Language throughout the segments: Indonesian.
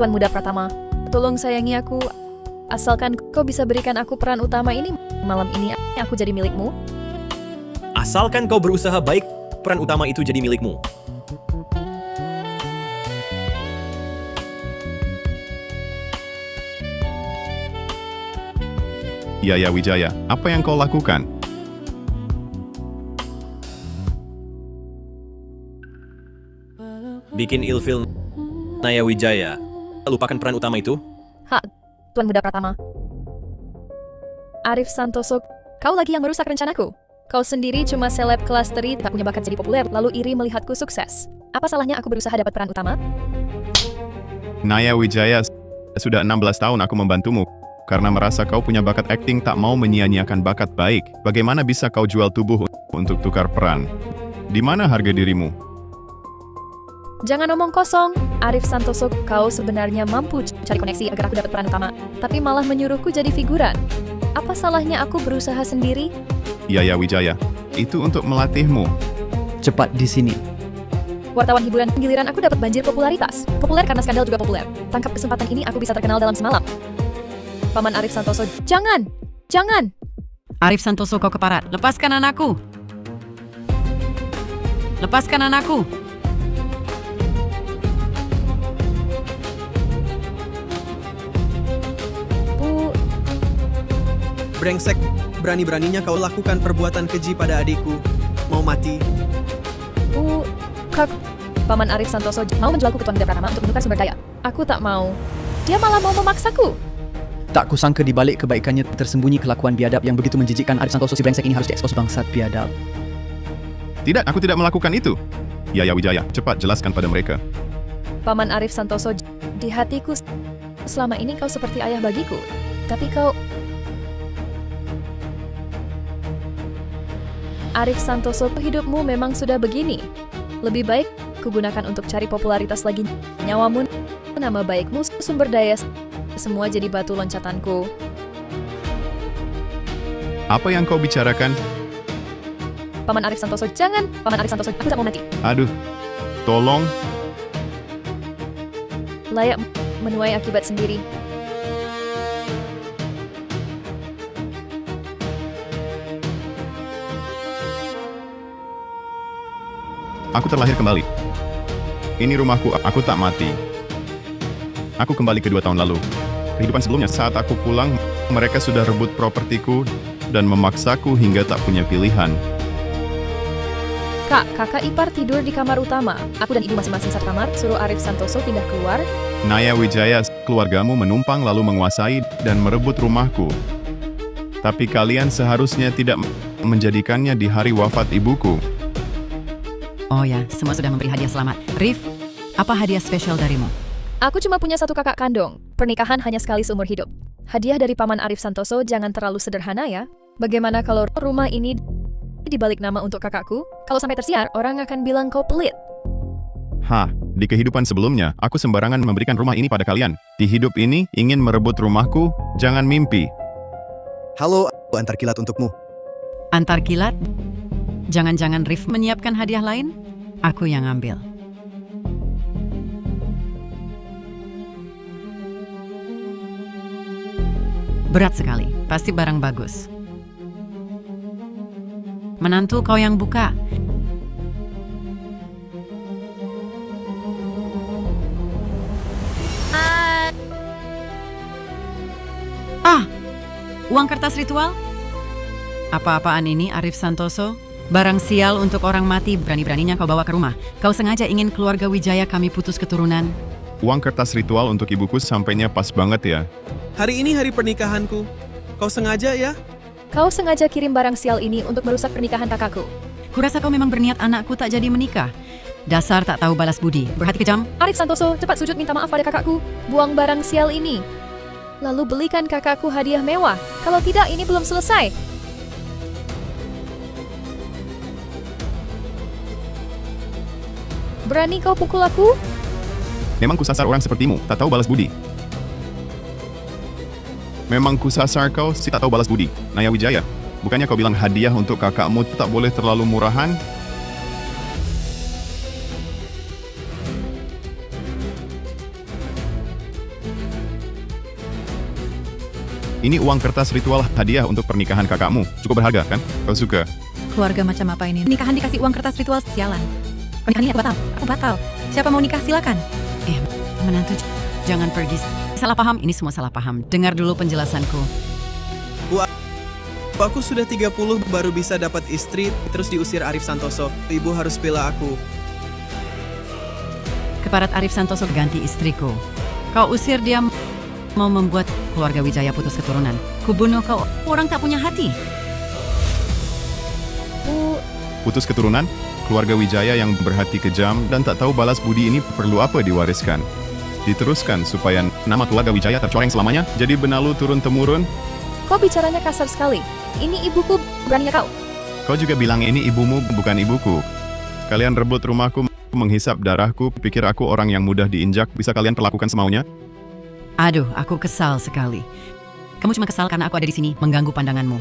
Tuan Muda Pratama, tolong sayangi aku. Asalkan kau bisa berikan aku peran utama ini, malam ini aku jadi milikmu. Asalkan kau berusaha baik, peran utama itu jadi milikmu. Yaya Wijaya, apa yang kau lakukan? Bikin ilfil Naya Wijaya. Lupakan peran utama itu. Tuan Muda Pratama. Arif Santoso, kau lagi yang merusak rencanaku. Kau sendiri cuma seleb kelas teri, tak punya bakat jadi populer, lalu iri melihatku sukses. Apa salahnya aku berusaha dapat peran utama? Naya Wijaya, sudah 16 tahun aku membantumu. Karena merasa kau punya bakat akting, tak mau menyia-nyiakan bakat baik. Bagaimana bisa kau jual tubuh untuk tukar peran? Di mana harga dirimu? Jangan omong kosong. Arif Santoso, kau sebenarnya mampu cari koneksi agar aku dapat peran utama, tapi malah menyuruhku jadi figuran. Apa salahnya aku berusaha sendiri? Yaya Wijaya, itu untuk melatihmu. Cepat di sini. Wartawan hiburan, giliran aku dapat banjir popularitas. Populer karena skandal juga populer. Tangkap kesempatan ini, aku bisa terkenal dalam semalam. Paman Arif Santoso, jangan! Jangan! Arif Santoso, kau keparat. Lepaskan anakku! Lepaskan anakku! Brengsek, berani-beraninya kau lakukan perbuatan keji pada adikku. Mau mati? Kak, Paman Arif Santoso mau menjualku ke Tuan Muda Pratama untuk menukar sumber daya. Aku tak mau. Dia malah mau memaksaku. Tak kusangka di balik kebaikannya tersembunyi kelakuan biadab yang begitu menjijikkan. Arif Santoso si brengsek ini harus diekspos, bangsat biadab. Tidak, aku tidak melakukan itu. Yaya Wijaya, cepat jelaskan pada mereka. Paman Arif Santoso, di hatiku selama ini kau seperti ayah bagiku. Tapi kau... Arif Santoso, hidupmu memang sudah begini. Lebih baik kugunakan untuk cari popularitas lagi. Nyawamu, nama baikmu, sumber daya, semua jadi batu loncatanku. Apa yang kau bicarakan? Paman Arif Santoso, jangan! Paman Arif Santoso, aku tak mau mati. Aduh, tolong. Layak menuai akibat sendiri. Aku terlahir kembali. Ini rumahku, aku tak mati. Aku kembali ke 2 tahun lalu. Kehidupan sebelumnya, saat aku pulang, mereka sudah rebut propertiku dan memaksaku hingga tak punya pilihan. Kak, kakak ipar tidur di kamar utama. Aku dan ibu masing-masing satu kamar, suruh Arif Santoso pindah keluar. Naya Wijaya, keluargamu menumpang lalu menguasai dan merebut rumahku. Tapi kalian seharusnya tidak menjadikannya di hari wafat ibuku. Oh ya, semua sudah memberi hadiah selamat. Rif, apa hadiah spesial darimu? Aku cuma punya satu kakak kandung. Pernikahan hanya sekali seumur hidup. Hadiah dari Paman Arif Santoso jangan terlalu sederhana ya. Bagaimana kalau rumah ini dibalik nama untuk kakakku? Kalau sampai tersiar, orang akan bilang kau pelit. Di kehidupan sebelumnya, aku sembarangan memberikan rumah ini pada kalian. Di hidup ini, ingin merebut rumahku, jangan mimpi. Halo, antar kilat untukmu. Antar kilat? Jangan-jangan Rif menyiapkan hadiah lain? Aku yang ambil. Berat sekali, pasti barang bagus. Menantu kau yang buka. Uang kertas ritual? Apa-apaan ini, Arif Santoso? Barang sial untuk orang mati, berani-beraninya kau bawa ke rumah. Kau sengaja ingin keluarga Wijaya kami putus keturunan. Uang kertas ritual untuk ibuku sampainya pas banget ya. Hari ini hari pernikahanku. Kau sengaja ya? Kau sengaja kirim barang sial ini untuk merusak pernikahan kakakku. Kurasa kau memang berniat anakku tak jadi menikah. Dasar tak tahu balas budi, berhati kejam. Arif Santoso, cepat sujud minta maaf pada kakakku. Buang barang sial ini. Lalu belikan kakakku hadiah mewah. Kalau tidak, ini belum selesai. Berani kau pukul aku? Memang kusasar orang sepertimu, tak tahu balas budi. Memang kusasar kau si tak tahu balas budi. Naya Wijaya, bukannya kau bilang hadiah untuk kakakmu tak boleh terlalu murahan? Ini uang kertas ritual hadiah untuk pernikahan kakakmu. Cukup berharga, kan? Kau suka? Keluarga macam apa ini? Nikahan dikasih uang kertas ritual, sialan. Pernikahan ini aku batal. Aku batal. Siapa mau nikah silakan. Menantu, jangan pergi. Salah paham, ini semua salah paham. Dengar dulu penjelasanku. Aku sudah 30 baru bisa dapat istri, terus diusir Arif Santoso. Ibu harus bela aku. Keparat Arif Santoso ganti istriku. Kau usir dia mau membuat keluarga Wijaya putus keturunan. Kubunuh kau, orang tak punya hati. Putus keturunan? Keluarga Wijaya yang berhati kejam dan tak tahu balas budi ini perlu apa diwariskan. Diteruskan supaya nama keluarga Wijaya tercoreng selamanya, jadi benalu turun-temurun. Kau bicaranya kasar sekali. Ini ibuku, beraninya kau. Kau juga bilang ini ibumu, bukan ibuku. Kalian rebut rumahku, menghisap darahku, pikir aku orang yang mudah diinjak, bisa kalian perlakukan semaunya? Aduh, aku kesal sekali. Kamu cuma kesal karena aku ada di sini, mengganggu pandanganmu.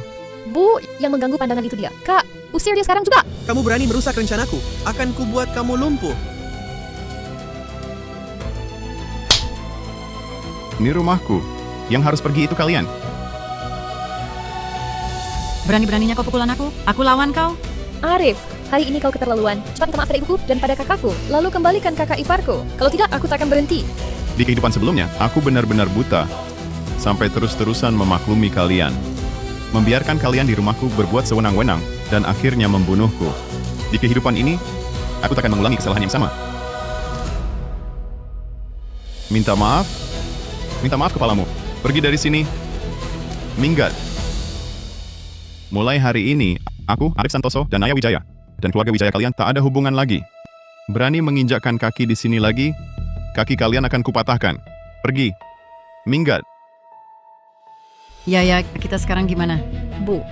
Bu, yang mengganggu pandangan itu dia. Kak, usir dia sekarang juga. Kamu berani merusak rencanaku. Akan kubuat kamu lumpuh. Ini rumahku. Yang harus pergi itu kalian. Berani-beraninya kau pukulan aku? Aku lawan kau? Arif, hari ini kau keterlaluan. Cepat minta maaf pada ibuku dan pada kakakku. Lalu kembalikan kakak iparku. Kalau tidak, aku tak akan berhenti. Di kehidupan sebelumnya, aku benar-benar buta. Sampai terus-terusan memaklumi kalian. Membiarkan kalian di rumahku berbuat sewenang-wenang dan akhirnya membunuhku. Di kehidupan ini, aku tak akan mengulangi kesalahan yang sama. Minta maaf? Minta maaf kepalamu. Pergi dari sini. Minggat. Mulai hari ini, aku, Arif Santoso, dan Naya Wijaya, dan keluarga Wijaya kalian tak ada hubungan lagi. Berani menginjakkan kaki di sini lagi, kaki kalian akan kupatahkan. Pergi. Minggat. Ya, kita sekarang gimana? Bu,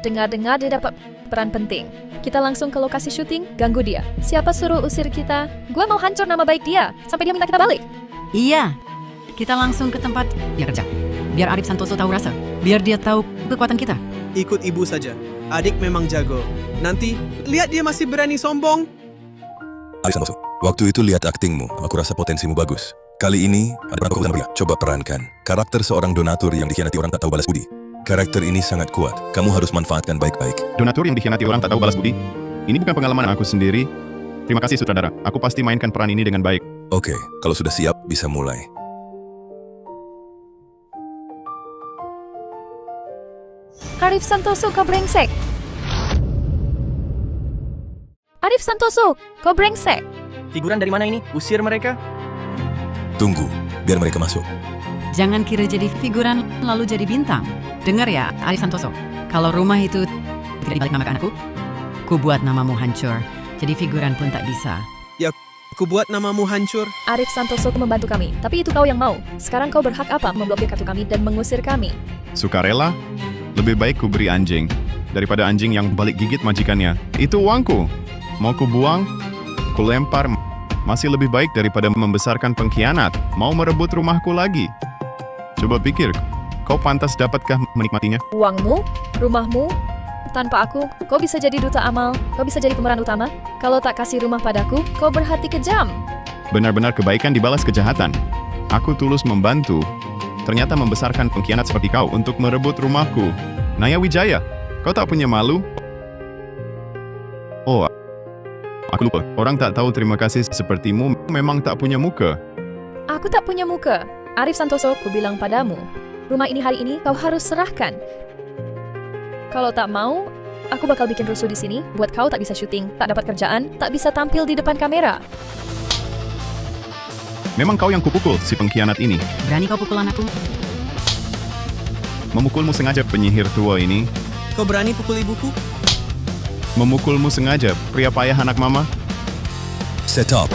dengar-dengar dia dapat peran penting. Kita langsung ke lokasi syuting, ganggu dia. Siapa suruh usir kita? Gue mau hancur nama baik dia, sampai dia minta kita balik. Iya, kita langsung ke tempat dia kerja. Biar Arif Santoso tahu rasa. Biar dia tahu kekuatan kita. Ikut ibu saja. Adik memang jago. Nanti, lihat dia masih berani sombong. Arif Santoso, waktu itu lihat aktingmu, aku rasa potensimu bagus. Kali ini, ada peran tokoh utama pria. Coba perankan. Karakter seorang donatur yang dikhianati orang tak tahu balas budi. Karakter ini sangat kuat. Kamu harus manfaatkan baik-baik. Donatur yang dikhianati orang tak tahu balas budi? Ini bukan pengalaman aku sendiri. Terima kasih sutradara. Aku pasti mainkan peran ini dengan baik. Oke, kalau sudah siap, bisa mulai. Arif Santoso, kau brengsek. Arif Santoso, kau brengsek. Figuran dari mana ini? Usir mereka? Tunggu, biar mereka masuk. Jangan kira jadi figuran lalu jadi bintang. Dengar ya, Arif Santoso. Kalau rumah itu tidak dibalik nama ke anakku, ku buat namamu hancur. Jadi figuran pun tak bisa. Aku buat namamu hancur. Arif Santoso membantu kami, tapi itu kau yang mau. Sekarang kau berhak apa memblokir kartu kami dan mengusir kami? Sukarela? Lebih baik ku beri anjing daripada anjing yang balik gigit majikannya. Itu uangku. Mau ku buang, ku lempar. Masih lebih baik daripada membesarkan pengkhianat. Mau merebut rumahku lagi. Coba pikir, kau pantas dapatkah menikmatinya? Uangmu, rumahmu, tanpa aku, kau bisa jadi duta amal, kau bisa jadi pemeran utama. Kalau tak kasih rumah padaku, kau berhati kejam. Benar-benar kebaikan dibalas kejahatan. Aku tulus membantu. Ternyata membesarkan pengkhianat seperti kau untuk merebut rumahku. Naya Wijaya, kau tak punya malu? Oh, aku lupa. Orang tak tahu terima kasih sepertimu memang tak punya muka. Aku tak punya muka. Arif Santoso, ku bilang padamu, rumah ini hari ini kau harus serahkan. Kalau tak mau, aku bakal bikin rusuh di sini, buat kau tak bisa syuting, tak dapat kerjaan, tak bisa tampil di depan kamera. Memang kau yang kupukul si pengkhianat ini. Berani kau pukul anakku? Memukulmu sengaja penyihir tua ini. Kau berani pukul ibuku? Memukulmu sengaja pria payah anak mama. Set up.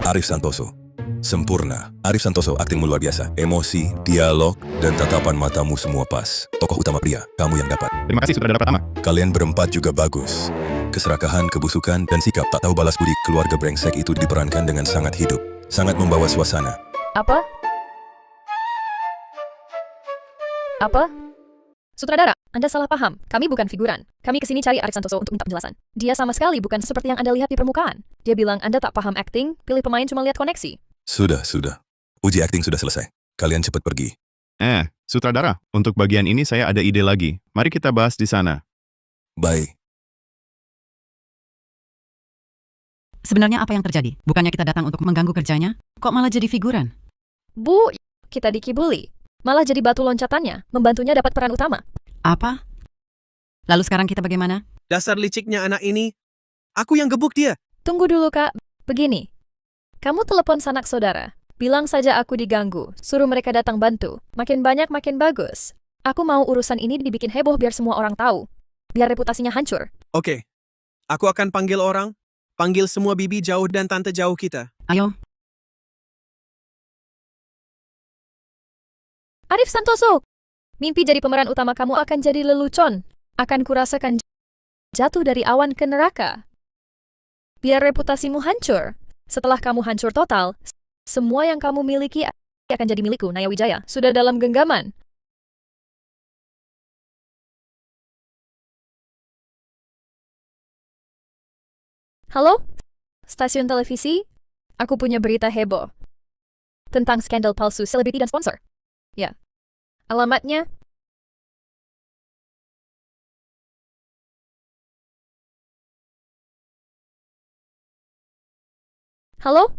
Arif Santoso. Sempurna. Arif Santoso aktingmu luar biasa. Emosi, dialog, dan tatapan matamu semua pas. Tokoh utama pria, kamu yang dapat. Terima kasih sutradara pertama. Kalian berempat juga bagus. Keserakahan, kebusukan, dan sikap tak tahu balas budi keluarga brengsek itu diperankan dengan sangat hidup. Sangat membawa suasana. Apa? Apa? Sutradara, Anda salah paham. Kami bukan figuran. Kami kesini cari Arif Santoso untuk minta penjelasan. Dia sama sekali bukan seperti yang Anda lihat di permukaan. Dia bilang Anda tak paham acting, pilih pemain cuma lihat koneksi. Sudah. Uji akting sudah selesai. Kalian cepat pergi. Sutradara, untuk bagian ini saya ada ide lagi. Mari kita bahas di sana. Baik. Sebenarnya apa yang terjadi? Bukannya kita datang untuk mengganggu kerjanya? Kok malah jadi figuran? Bu, kita dikibuli. Malah jadi batu loncatannya, membantunya dapat peran utama. Apa? Lalu sekarang kita bagaimana? Dasar liciknya anak ini. Aku yang gebuk dia. Tunggu dulu, Kak. Begini. Kamu telepon sanak saudara. Bilang saja aku diganggu. Suruh mereka datang bantu. Makin banyak makin bagus. Aku mau urusan ini dibikin heboh biar semua orang tahu. Biar reputasinya hancur. Oke. Aku akan panggil orang. Panggil semua bibi jauh dan tante jauh kita. Ayo, Arif Santoso! Mimpi jadi pemeran utama kamu akan jadi lelucon. Akan kurasakan jatuh dari awan ke neraka. Biar reputasimu hancur. Setelah kamu hancur total, semua yang kamu miliki akan jadi milikku, Naya Wijaya. Sudah dalam genggaman. Halo? Stasiun televisi? Aku punya berita heboh. Tentang skandal palsu selebriti dan sponsor. Ya. Alamatnya? Halo?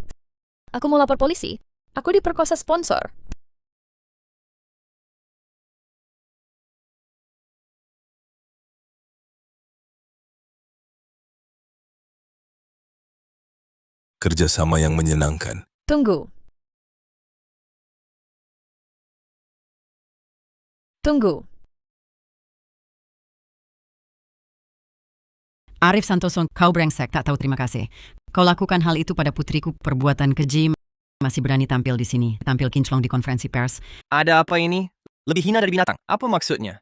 Aku mau lapor polisi. Aku diperkosa sponsor. Kerjasama yang menyenangkan. Tunggu. Arif Santoso, kau brengsek, tak tahu terima kasih. Kau lakukan hal itu pada putriku, perbuatan keji, masih berani tampil di sini, tampil kinclong di konferensi pers. Ada apa ini? Lebih hina dari binatang. Apa maksudnya?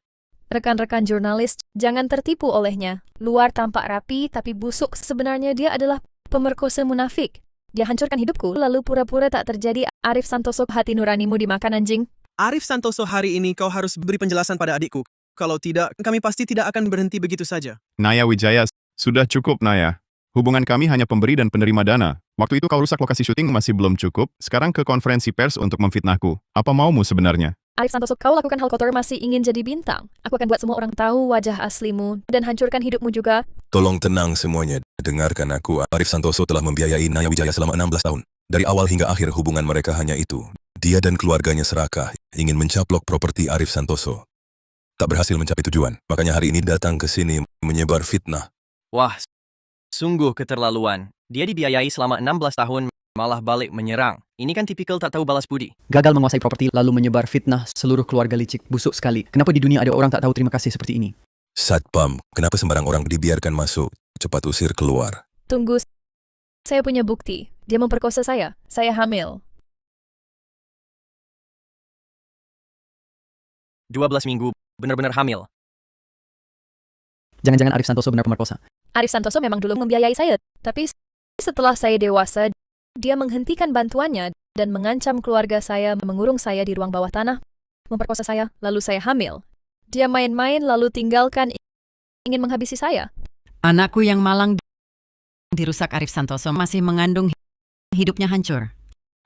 Rekan-rekan jurnalis, jangan tertipu olehnya. Luar tampak rapi, tapi busuk. Sebenarnya dia adalah pemerkosa munafik. Dia hancurkan hidupku, lalu pura-pura tak terjadi. Arif Santoso, hati nuranimu dimakan anjing. Arif Santoso, hari ini kau harus beri penjelasan pada adikku. Kalau tidak, kami pasti tidak akan berhenti begitu saja. Naya Wijaya, sudah cukup Naya. Hubungan kami hanya pemberi dan penerima dana. Waktu itu kau rusak lokasi syuting masih belum cukup, sekarang ke konferensi pers untuk memfitnahku. Apa maumu sebenarnya? Arif Santoso, kau lakukan hal kotor masih ingin jadi bintang. Aku akan buat semua orang tahu wajah aslimu dan hancurkan hidupmu juga. Tolong tenang semuanya. Dengarkan aku. Arif Santoso telah membiayai Naya Wijaya selama 16 tahun. Dari awal hingga akhir hubungan mereka hanya itu. Dia dan keluarganya serakah, ingin mencaplok properti Arif Santoso. Tak berhasil mencapai tujuan. Makanya hari ini datang ke sini menyebar fitnah. Wah, sungguh keterlaluan. Dia dibiayai selama 16 tahun, malah balik menyerang. Ini kan tipikal tak tahu balas budi. Gagal menguasai properti lalu menyebar fitnah, seluruh keluarga licik, busuk sekali. Kenapa di dunia ada orang tak tahu terima kasih seperti ini? Satpam, kenapa sembarang orang dibiarkan masuk? Cepat usir keluar. Tunggu, saya punya bukti. Dia memperkosa saya. Saya hamil. 12 minggu, benar-benar hamil. Jangan-jangan Arif Santoso benar pemerkosa. Arif Santoso memang dulu membiayai saya, tapi setelah saya dewasa, dia menghentikan bantuannya dan mengancam keluarga saya, mengurung saya di ruang bawah tanah, memperkosa saya, lalu saya hamil. Dia main-main lalu tinggalkan, ingin menghabisi saya. Anakku yang malang dirusak Arif Santoso masih mengandung, hidupnya hancur.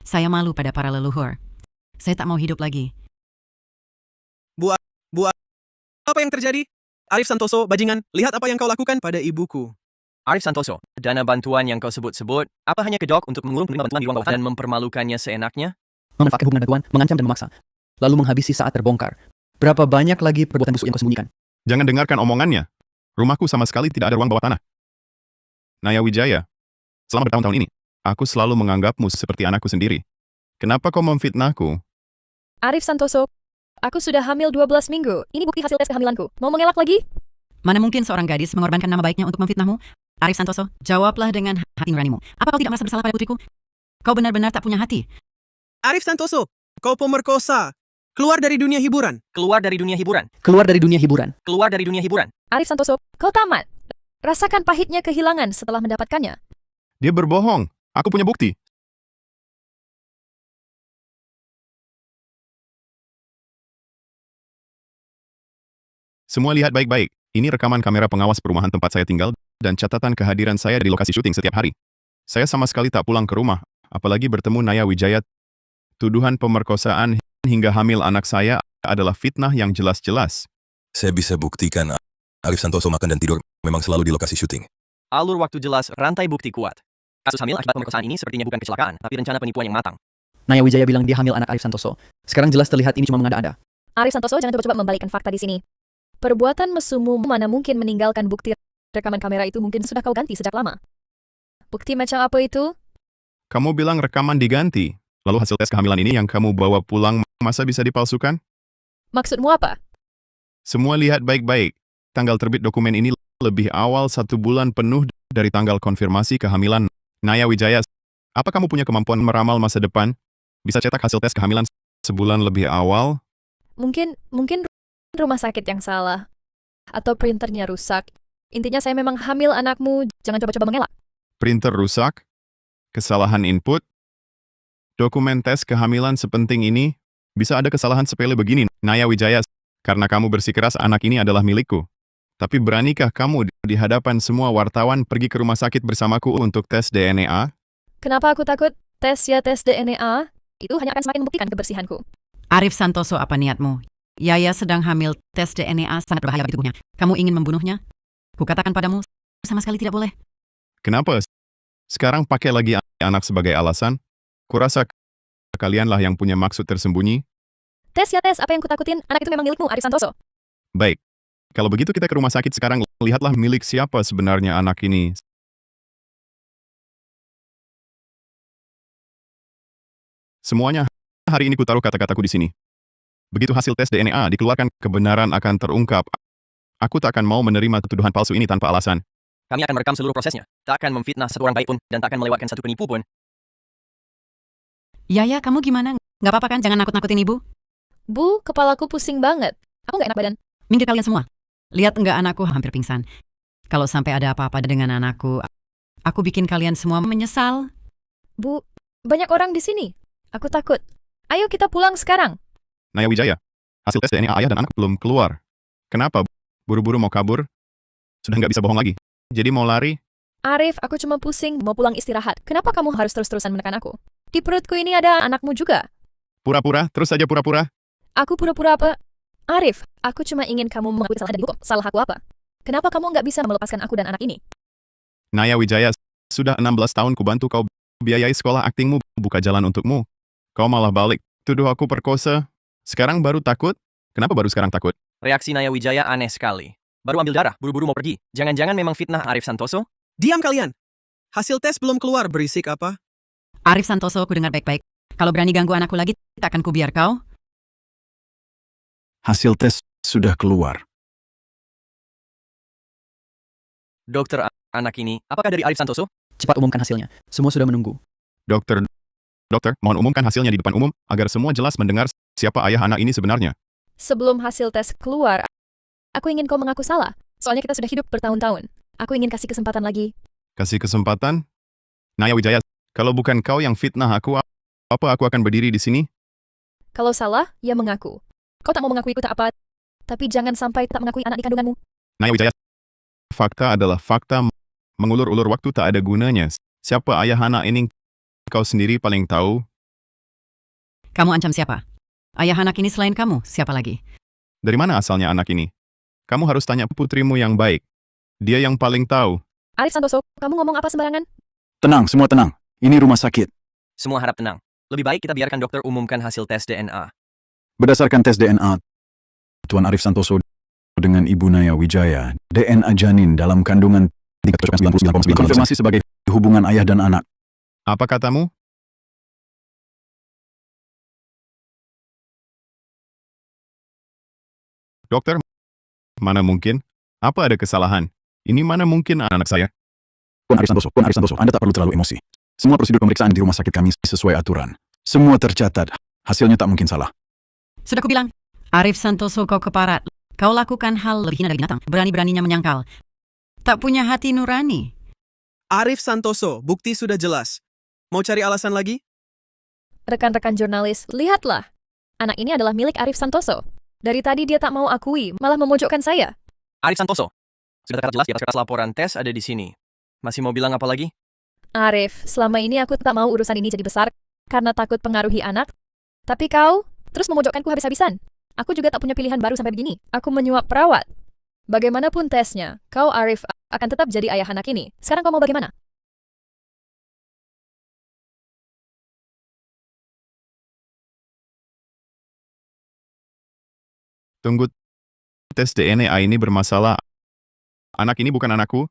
Saya malu pada para leluhur. Saya tak mau hidup lagi. Apa yang terjadi? Arif Santoso, bajingan, lihat apa yang kau lakukan pada ibuku. Arif Santoso, dana bantuan yang kau sebut-sebut, apa hanya kedok untuk mengurung penerima bantuan di ruang bawah tanah dan mempermalukannya seenaknya? Memanfaatkan hubungan bantuan, mengancam dan memaksa. Lalu menghabisi saat terbongkar. Berapa banyak lagi perbuatan busuk yang kau sembunyikan? Jangan dengarkan omongannya. Rumahku sama sekali tidak ada ruang bawah tanah. Naya Wijaya, selama bertahun-tahun ini, aku selalu menganggapmu seperti anakku sendiri. Kenapa kau memfitnahku? Arif Santoso, aku sudah hamil 12 minggu. Ini bukti hasil tes kehamilanku. Mau mengelak lagi? Mana mungkin seorang gadis mengorbankan nama baiknya untuk memfitnahmu? Arif Santoso, jawablah dengan hati nuranimu. Apa kau tidak merasa bersalah pada putriku? Kau benar-benar tak punya hati. Arif Santoso, kau pemerkosa. Keluar dari dunia hiburan. Keluar dari dunia hiburan. Keluar dari dunia hiburan. Keluar dari dunia hiburan. Arif Santoso, kau tamat. Rasakan pahitnya kehilangan setelah mendapatkannya. Dia berbohong. Aku punya bukti. Semua lihat baik-baik. Ini rekaman kamera pengawas perumahan tempat saya tinggal dan catatan kehadiran saya di lokasi syuting setiap hari. Saya sama sekali tak pulang ke rumah, apalagi bertemu Naya Wijaya. Tuduhan pemerkosaan hingga hamil anak saya adalah fitnah yang jelas-jelas. Saya bisa buktikan Arif Santoso makan dan tidur memang selalu di lokasi syuting. Alur waktu jelas, rantai bukti kuat. Kasus hamil akibat pemerkosaan ini sepertinya bukan kecelakaan, tapi rencana penipuan yang matang. Naya Wijaya bilang dia hamil anak Arif Santoso. Sekarang jelas terlihat ini cuma mengada-ada. Arif Santoso jangan coba-coba membalikkan fakta di sini. Perbuatan mesummu mana mungkin meninggalkan bukti rekaman kamera itu mungkin sudah kau ganti sejak lama. Bukti macam apa itu? Kamu bilang rekaman diganti. Lalu hasil tes kehamilan ini yang kamu bawa pulang masa bisa dipalsukan? Maksudmu apa? Semua lihat baik-baik. Tanggal terbit dokumen ini lebih awal 1 bulan penuh dari tanggal konfirmasi kehamilan. Naya Wijaya, apa kamu punya kemampuan meramal masa depan? Bisa cetak hasil tes kehamilan sebulan lebih awal? Mungkin rumah sakit yang salah. Atau printernya rusak. Intinya saya memang hamil anakmu, jangan coba-coba mengelak. Printer rusak? Kesalahan input? Dokumen tes kehamilan sepenting ini? Bisa ada kesalahan sepele begini, Naya Wijaya, karena kamu bersikeras anak ini adalah milikku. Tapi beranikah kamu di hadapan semua wartawan pergi ke rumah sakit bersamaku untuk tes DNA? Kenapa aku takut? Tes DNA, itu hanya akan semakin membuktikan kebersihanku. Arif Santoso, apa niatmu? Yaya sedang hamil, tes DNA sangat berbahaya bagi tubuhnya. Kamu ingin membunuhnya? Kukatakan padamu, sama sekali tidak boleh. Kenapa? Sekarang pakai lagi anak sebagai alasan? Kurasa kalianlah yang punya maksud tersembunyi? Tes, apa yang kutakutin? Anak itu memang milikmu, Arif Santoso. Baik. Kalau begitu kita ke rumah sakit sekarang, lihatlah milik siapa sebenarnya anak ini. Semuanya, hari ini kutaruh kata-kataku di sini. Begitu hasil tes DNA dikeluarkan, kebenaran akan terungkap. Aku tak akan mau menerima tuduhan palsu ini tanpa alasan. Kami akan merekam seluruh prosesnya. Tak akan memfitnah satu orang baik pun, dan tak akan melewatkan satu penipu pun. Yaya, kamu gimana? Nggak apa-apa kan? Jangan nakut-nakutin ibu. Bu, kepalaku pusing banget. Aku nggak enak badan. Minggir kalian semua. Lihat nggak anakku hampir pingsan. Kalau sampai ada apa-apa dengan anakku, aku bikin kalian semua menyesal. Bu, banyak orang di sini. Aku takut. Ayo kita pulang sekarang. Naya Wijaya, hasil tes DNA ayah dan anak belum keluar. Kenapa? Buru-buru mau kabur? Sudah nggak bisa bohong lagi. Jadi mau lari? Arif, aku cuma pusing, mau pulang istirahat. Kenapa kamu harus terus-terusan menekan aku? Di perutku ini ada anakmu juga. Pura-pura, terus saja pura-pura. Aku pura-pura apa? Arif, aku cuma ingin kamu mengakui kesalahan dan dihukum. Salah aku apa? Kenapa kamu nggak bisa melepaskan aku dan anak ini? Naya Wijaya, sudah 16 tahun kubantu kau biayai sekolah aktingmu, buka jalan untukmu. Kau malah balik, tuduh aku perkosa. Sekarang baru takut? Kenapa baru sekarang takut? Reaksi Naya Wijaya aneh sekali. Baru ambil darah, buru-buru mau pergi. Jangan-jangan memang fitnah Arif Santoso? Diam kalian! Hasil tes belum keluar, berisik apa? Arif Santoso, ku dengar baik-baik. Kalau berani ganggu anakku lagi, tak akan kubiar kau. Hasil tes sudah keluar. Dokter, anak ini, apakah dari Arif Santoso? Cepat umumkan hasilnya. Semua sudah menunggu. Dokter, mohon umumkan hasilnya di depan umum, agar semua jelas mendengar siapa ayah anak ini sebenarnya. Sebelum hasil tes keluar, aku ingin kau mengaku salah. Soalnya kita sudah hidup bertahun-tahun. Aku ingin kasih kesempatan lagi. Kasih kesempatan? Naya Wijaya, kalau bukan kau yang fitnah aku, apa aku akan berdiri di sini? Kalau salah, ya mengaku. Kau tak mau mengakuiku tak apa, tapi jangan sampai tak mengakui anak di kandunganmu. Naya Wijaya, fakta adalah fakta. Mengulur-ulur waktu tak ada gunanya. Siapa ayah anak ini? Kau sendiri paling tahu. Kamu ancam siapa? Ayah anak ini selain kamu, siapa lagi? Dari mana asalnya anak ini? Kamu harus tanya putrimu yang baik. Dia yang paling tahu. Arif Santoso, kamu ngomong apa sembarangan? Tenang, semua tenang. Ini rumah sakit. Semua harap tenang. Lebih baik kita biarkan dokter umumkan hasil tes DNA. Berdasarkan tes DNA, Tuan Arif Santoso dengan Ibu Naya Wijaya, DNA janin dalam kandungan 399,9 konfirmasi sebagai hubungan ayah dan anak. Apa katamu? Dokter, mana mungkin? Apa ada kesalahan? Ini mana mungkin anak saya? Tuan Arif Santoso, Anda tak perlu terlalu emosi. Semua prosedur pemeriksaan di rumah sakit kami sesuai aturan. Semua tercatat. Hasilnya tak mungkin salah. Sudah kubilang, Arif Santoso, kau keparat. Kau lakukan hal lebih hina dari binatang. Berani-beraninya menyangkal. Tak punya hati nurani. Arif Santoso, bukti sudah jelas. Mau cari alasan lagi? Rekan-rekan jurnalis, lihatlah. Anak ini adalah milik Arif Santoso. Dari tadi dia tak mau akui, malah memojokkan saya. Arif Santoso. Sudah terlihat jelas di atas kertas laporan tes ada di sini. Masih mau bilang apa lagi? Arif, selama ini aku tak mau urusan ini jadi besar karena takut pengaruhi anak. Tapi kau terus memojokkanku habis-habisan. Aku juga tak punya pilihan baru sampai begini. Aku menyuap perawat. Bagaimanapun tesnya, kau Arif akan tetap jadi ayah anak ini. Sekarang kau mau bagaimana? Tunggu, tes DNA ini bermasalah. Anak ini bukan anakku.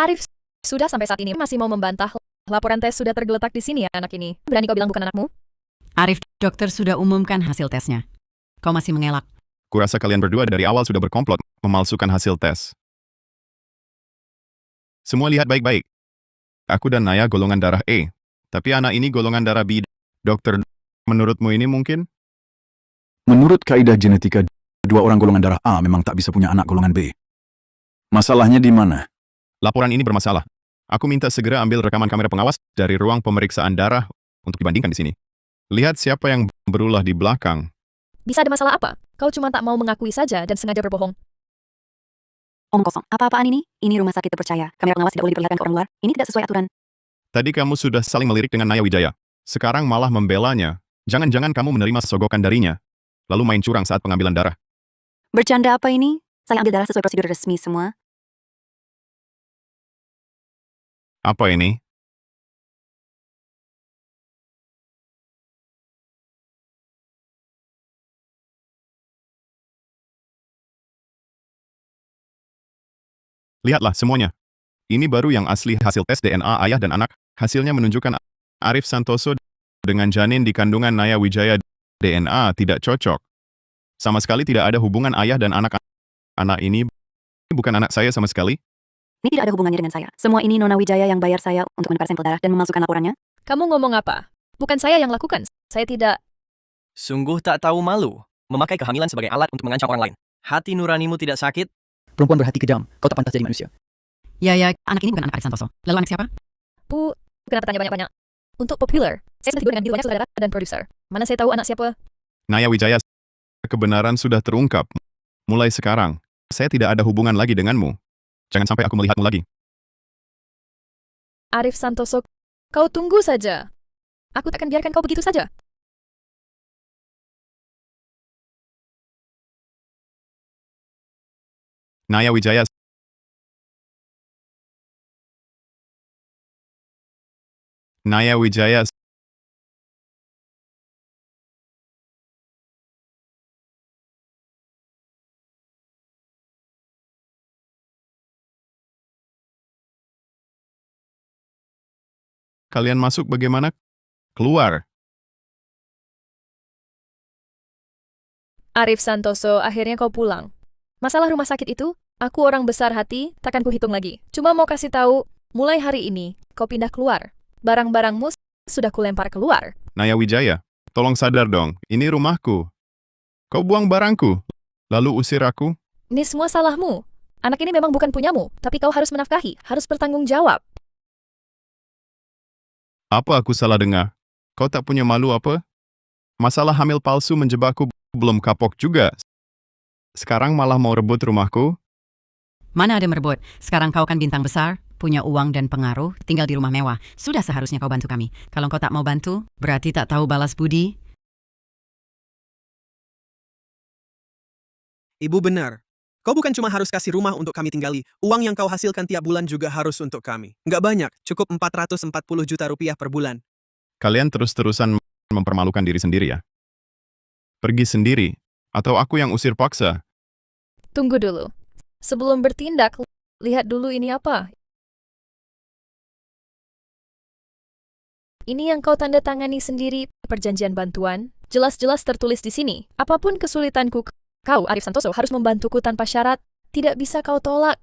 Arif sudah sampai saat ini masih mau membantah. Laporan tes sudah tergeletak di sini ya anak ini. Berani kau bilang bukan anakmu? Arif, dokter sudah umumkan hasil tesnya. Kau masih mengelak. Kurasa kalian berdua dari awal sudah berkomplot memalsukan hasil tes. Semua lihat baik-baik. Aku dan Naya golongan darah E, tapi anak ini golongan darah B. Dokter, menurutmu ini mungkin? Menurut kaidah genetika, dua orang golongan darah A memang tak bisa punya anak golongan B. Masalahnya di mana? Laporan ini bermasalah. Aku minta segera ambil rekaman kamera pengawas dari ruang pemeriksaan darah untuk dibandingkan di sini. Lihat siapa yang berulah di belakang. Bisa ada masalah apa? Kau cuma tak mau mengakui saja dan sengaja berbohong. Omong kosong. Apa-apaan ini? Ini rumah sakit terpercaya. Kamera pengawas tidak boleh diperlihatkan ke orang luar. Ini tidak sesuai aturan. Tadi kamu sudah saling melirik dengan Naya Wijaya. Sekarang malah membelanya. Jangan-jangan kamu menerima sogokan darinya. Lalu main curang saat pengambilan darah. Bercanda apa ini? Saya ambil darah sesuai prosedur resmi semua. Apa ini? Lihatlah semuanya. Ini baru yang asli hasil tes DNA ayah dan anak. Hasilnya menunjukkan Arif Santoso dengan janin di kandungan Naya Wijaya. DNA tidak cocok. Sama sekali tidak ada hubungan ayah dan anak. Anak ini bukan anak saya sama sekali. Ini tidak ada hubungannya dengan saya. Semua ini Nona Wijaya yang bayar saya untuk menukar sampel darah dan memasukkan laporannya. Kamu ngomong apa? Bukan saya yang lakukan. Saya tidak... Sungguh tak tahu malu, memakai kehamilan sebagai alat untuk mengancam orang lain. Hati nuranimu tidak sakit? Perempuan berhati kejam, kau tak pantas jadi manusia. Ya, anak ini bukan anak Arif Santoso. Lalu anak siapa? Bu, kenapa tanya banyak-banyak? Untuk popular, saya sudah tidur dengan banyak saudara dan produser. Mana saya tahu anak siapa? Naya Wijaya, kebenaran sudah terungkap. Mulai sekarang, saya tidak ada hubungan lagi denganmu. Jangan sampai aku melihatmu lagi. Arif Santoso, kau tunggu saja. Aku tak akan biarkan kau begitu saja. Naya Wijaya. Naya Wijaya. Kalian masuk bagaimana? Keluar. Arif Santoso, akhirnya kau pulang. Masalah rumah sakit itu, aku orang besar hati, takkan kuhitung lagi. Cuma mau kasih tahu, mulai hari ini, kau pindah keluar. Barang-barangmu sudah kulempar keluar. Naya Wijaya, tolong sadar dong, ini rumahku. Kau buang barangku, lalu usir aku? Ini semua salahmu. Anak ini memang bukan punyamu, tapi kau harus menafkahi, harus bertanggung jawab. Apa aku salah dengar? Kau tak punya malu apa? Masalah hamil palsu menjebakku belum kapok juga. Sekarang malah mau rebut rumahku? Mana ada merebut. Sekarang kau kan bintang besar, punya uang dan pengaruh, tinggal di rumah mewah. Sudah seharusnya kau bantu kami. Kalau kau tak mau bantu, berarti tak tahu balas budi. Ibu benar. Kau bukan cuma harus kasih rumah untuk kami tinggali, uang yang kau hasilkan tiap bulan juga harus untuk kami. Nggak banyak, cukup 440 juta rupiah per bulan. Kalian terus-terusan mempermalukan diri sendiri ya? Pergi sendiri, atau aku yang usir paksa? Tunggu dulu. Sebelum bertindak, lihat dulu ini apa. Ini yang kau tanda tangani sendiri, perjanjian bantuan. Jelas-jelas tertulis di sini. Apapun kesulitanku, kau, Arif Santoso, harus membantuku tanpa syarat. Tidak bisa kau tolak.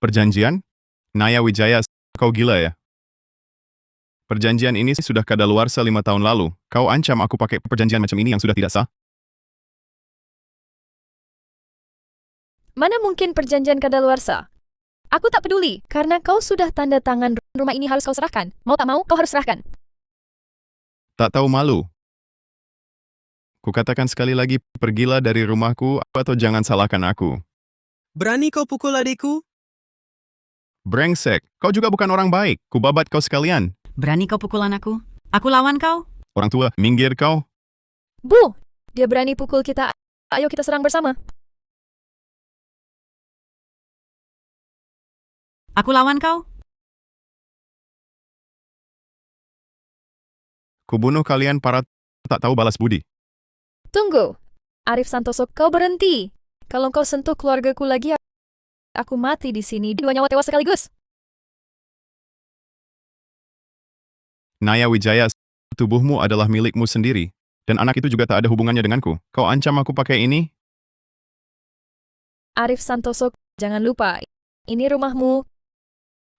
Perjanjian? Naya Wijaya, kau gila ya? Perjanjian ini sudah kadaluarsa 5 tahun lalu. Kau ancam aku pakai perjanjian macam ini yang sudah tidak sah? Mana mungkin perjanjian kadaluarsa? Aku tak peduli, karena kau sudah tanda tangan rumah ini harus kau serahkan. Mau tak mau, kau harus serahkan. Tak tahu malu. Kukatakan sekali lagi, pergilah dari rumahku atau jangan salahkan aku. Berani kau pukul adikku? Brengsek, kau juga bukan orang baik. Kubabat kau sekalian. Berani kau pukul anakku? Aku lawan kau? Orang tua, minggir kau. Bu, dia berani pukul kita. Ayo kita serang bersama. Aku lawan kau? Kubunuh kalian para tak tahu balas budi. Tunggu. Arif Santoso, kau berhenti. Kalau kau sentuh keluargaku lagi, aku mati di sini. 2 nyawa tewas sekaligus. Naya Wijaya, tubuhmu adalah milikmu sendiri. Dan anak itu juga tak ada hubungannya denganku. Kau ancam aku pakai ini? Arif Santoso, jangan lupa. Ini rumahmu.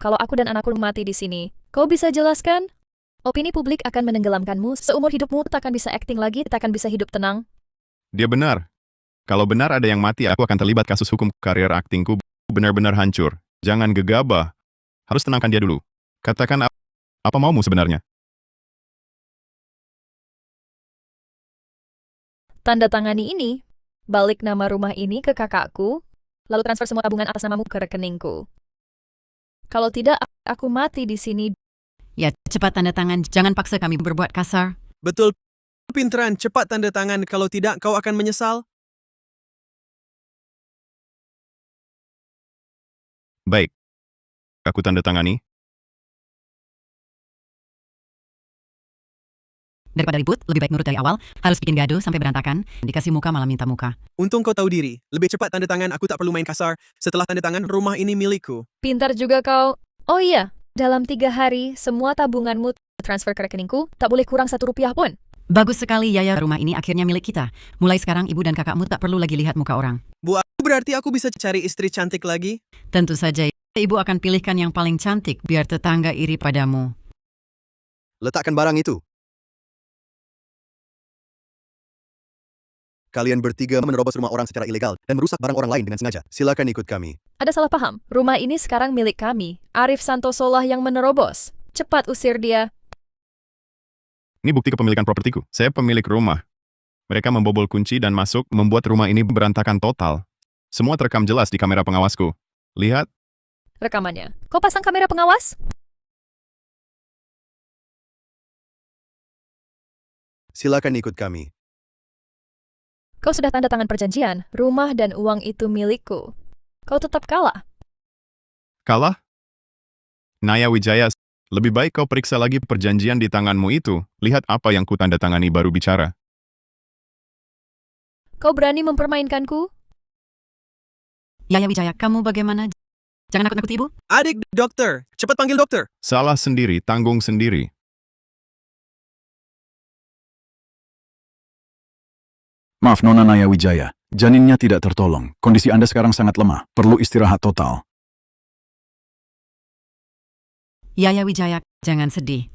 Kalau aku dan anakku mati di sini, kau bisa jelaskan? Opini publik akan menenggelamkanmu. Seumur hidupmu takkan bisa akting lagi, takkan bisa hidup tenang. Dia benar. Kalau benar ada yang mati, aku akan terlibat kasus hukum. Karier aktingku benar-benar hancur. Jangan gegabah. Harus tenangkan dia dulu. Katakan apa maumu sebenarnya? Tanda tangani ini. Balik nama rumah ini ke kakakku, lalu transfer semua tabungan atas namamu ke rekeningku. Kalau tidak, aku mati di sini. Ya, cepat tanda tangan. Jangan paksa kami berbuat kasar. Betul, pinteran. Cepat tanda tangan. Kalau tidak, kau akan menyesal. Baik. Aku tanda tangani. Daripada ribut, lebih baik nurut dari awal. Harus bikin gaduh sampai berantakan. Dikasih muka malah minta muka. Untung kau tahu diri. Lebih cepat tanda tangan, aku tak perlu main kasar. Setelah tanda tangan, rumah ini milikku. Pintar juga kau. Oh iya, dalam 3 hari, semua tabunganmu transfer ke rekeningku, tak boleh kurang 1 rupiah pun. Bagus sekali, Yaya. Rumah ini akhirnya milik kita. Mulai sekarang ibu dan kakakmu tak perlu lagi lihat muka orang. Bu, berarti aku bisa cari istri cantik lagi? Tentu saja, ibu akan pilihkan yang paling cantik biar tetangga iri padamu. Letakkan barang itu. Kalian bertiga menerobos rumah orang secara ilegal dan merusak barang orang lain dengan sengaja. Silakan ikut kami. Ada salah paham. Rumah ini sekarang milik kami. Arif Santoso lah yang menerobos. Cepat usir dia. Ini bukti kepemilikan propertiku. Saya pemilik rumah. Mereka membobol kunci dan masuk, membuat rumah ini berantakan total. Semua terekam jelas di kamera pengawasku. Lihat. Rekamannya. Kau pasang kamera pengawas? Silakan ikut kami. Kau sudah tanda tangan perjanjian. Rumah dan uang itu milikku. Kau tetap kalah. Kalah? Naya Wijaya, lebih baik kau periksa lagi perjanjian di tanganmu itu. Lihat apa yang kutandatangani baru bicara. Kau berani mempermainkanku? Yaya Wijaya, kamu bagaimana? Jangan nakut-nakuti ibu. Adik, dokter. Cepat panggil dokter. Salah sendiri, tanggung sendiri. Maaf Nona Naya Wijaya, janinnya tidak tertolong. Kondisi Anda sekarang sangat lemah, perlu istirahat total. Yaya Wijaya, jangan sedih.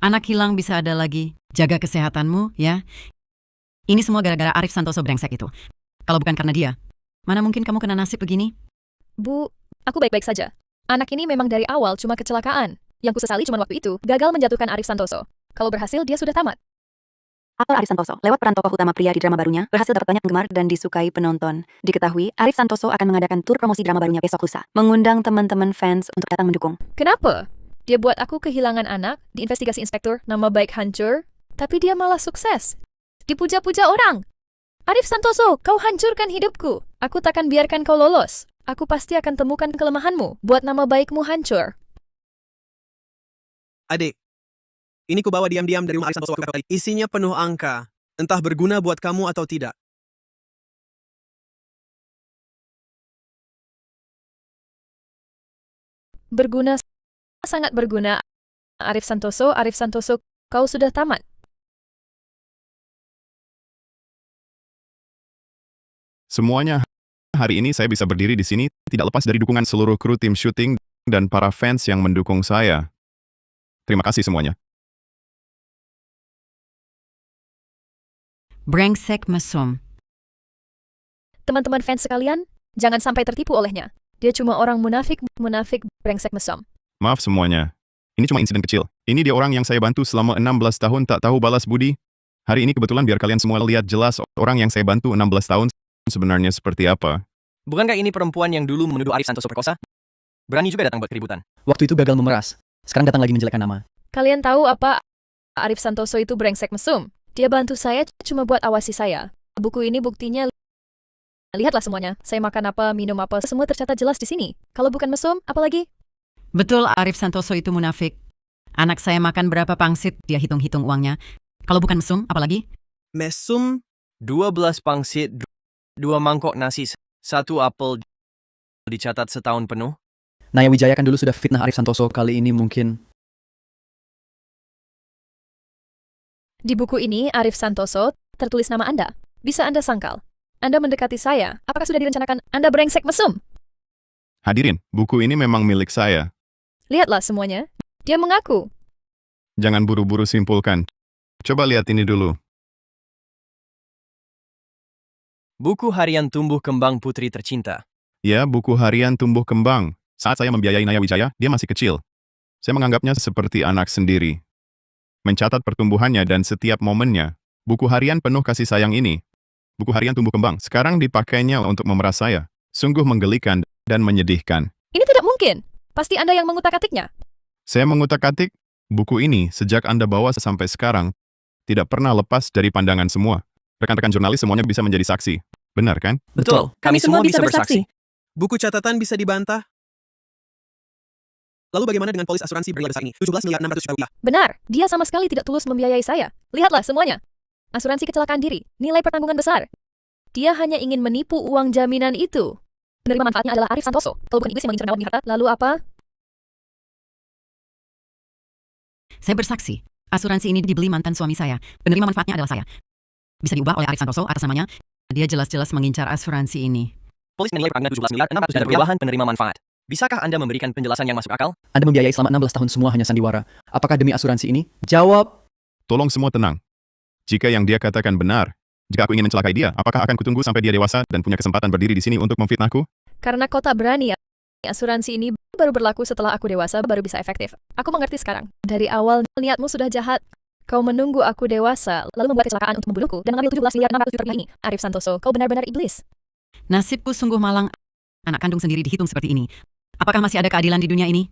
Anak hilang bisa ada lagi. Jaga kesehatanmu, ya. Ini semua gara-gara Arif Santoso brengsek itu. Kalau bukan karena dia, mana mungkin kamu kena nasib begini? Bu, aku baik-baik saja. Anak ini memang dari awal cuma kecelakaan. Yang kusesali cuma waktu itu, gagal menjatuhkan Arif Santoso. Kalau berhasil, dia sudah tamat. Aktor Arif Santoso, lewat peran tokoh utama pria di drama barunya, berhasil dapat banyak penggemar dan disukai penonton. Diketahui, Arif Santoso akan mengadakan tur promosi drama barunya besok lusa, mengundang teman-teman fans untuk datang mendukung. Kenapa? Dia buat aku kehilangan anak, diinvestigasi inspektur, nama baik hancur, tapi dia malah sukses. Dipuja-puja orang. Arif Santoso, kau hancurkan hidupku. Aku takkan biarkan kau lolos. Aku pasti akan temukan kelemahanmu, buat nama baikmu hancur. Adik, ini ku bawa diam-diam dari rumah Arif Santoso. Isinya penuh angka. Entah berguna buat kamu atau tidak. Berguna, sangat berguna. Arif Santoso, kau sudah tamat. Semuanya, hari ini saya bisa berdiri di sini, tidak lepas dari dukungan seluruh kru tim syuting dan para fans yang mendukung saya. Terima kasih semuanya. Brengsek mesum. Teman-teman fans sekalian, jangan sampai tertipu olehnya. Dia cuma orang munafik, brengsek mesum. Maaf semuanya. Ini cuma insiden kecil. Ini dia orang yang saya bantu selama 16 tahun tak tahu balas budi. Hari ini kebetulan biar kalian semua lihat jelas orang yang saya bantu 16 tahun sebenarnya seperti apa. Bukankah ini perempuan yang dulu menuduh Arif Santoso perkosa? Berani juga datang buat keributan. Waktu itu gagal memeras. Sekarang datang lagi menjelekkan nama. Kalian tahu apa? Arif Santoso itu brengsek mesum. Dia bantu saya cuma buat awasi saya. Buku ini buktinya. Lihatlah semuanya. Saya makan apa, minum apa, semua tercatat jelas di sini. Kalau bukan mesum, apalagi? Betul, Arif Santoso itu munafik. Anak saya makan berapa pangsit, dia hitung-hitung uangnya. Kalau bukan mesum, apalagi? Mesum, 12 pangsit, 2 mangkok nasi, 1 apel dicatat setahun penuh. Naya Wijaya kan dulu sudah fitnah Arif Santoso, kali ini mungkin... Di buku ini, Arif Santoso, tertulis nama Anda. Bisa Anda sangkal. Anda mendekati saya. Apakah sudah direncanakan? Anda brengsek mesum. Hadirin, buku ini memang milik saya. Lihatlah semuanya. Dia mengaku. Jangan buru-buru simpulkan. Coba lihat ini dulu. Buku harian tumbuh kembang putri tercinta. Ya, buku harian tumbuh kembang. Saat saya membiayai Naya Wijaya, dia masih kecil. Saya menganggapnya seperti anak sendiri. Mencatat pertumbuhannya dan setiap momennya. Buku harian penuh kasih sayang ini. Buku harian tumbuh kembang sekarang dipakainya untuk memeras saya. Sungguh menggelikan dan menyedihkan. Ini tidak mungkin. Pasti Anda yang mengutak-atiknya. Saya mengutak-atik, buku ini sejak Anda bawa sampai sekarang, tidak pernah lepas dari pandangan semua. Rekan-rekan jurnalis semuanya bisa menjadi saksi. Benar kan? Betul, kami semua bisa bersaksi. buku catatan bisa dibantah. Lalu bagaimana dengan polis asuransi bernilai besar ini? 17 miliar 600 juta rupiah. Benar, dia sama sekali tidak tulus membiayai saya. Lihatlah semuanya. Asuransi kecelakaan diri, nilai pertanggungan besar. Dia hanya ingin menipu uang jaminan itu. Penerima manfaatnya adalah Arif Santoso. Kalau bukan iblis yang mengincar nyawa demi harta, lalu apa? Saya bersaksi, asuransi ini dibeli mantan suami saya. Penerima manfaatnya adalah saya. Bisa diubah oleh Arif Santoso atas namanya. Dia jelas-jelas mengincar asuransi ini. Polis menilai pertanggungan 17 miliar 600 juta rupiah perubahan penerima manfaat. Bisakah Anda memberikan penjelasan yang masuk akal? Anda membiayai selama 16 tahun semua hanya sandiwara. Apakah demi asuransi ini? Jawab. Tolong semua tenang. Jika yang dia katakan benar, jika aku ingin mencelakai dia, apakah akan kutunggu sampai dia dewasa dan punya kesempatan berdiri di sini untuk memfitnahku? Karena kau tak berani ya. Asuransi ini baru berlaku setelah aku dewasa, baru bisa efektif. Aku mengerti sekarang. Dari awal, niatmu sudah jahat. Kau menunggu aku dewasa, lalu membuat kecelakaan untuk membunuhku dan mengambil 17 miliar 600 juta rupiah ini. Arif Santoso, kau benar-benar iblis. Nasibku sungguh malang. Anak kandung sendiri dihitung seperti ini. Apakah masih ada keadilan di dunia ini?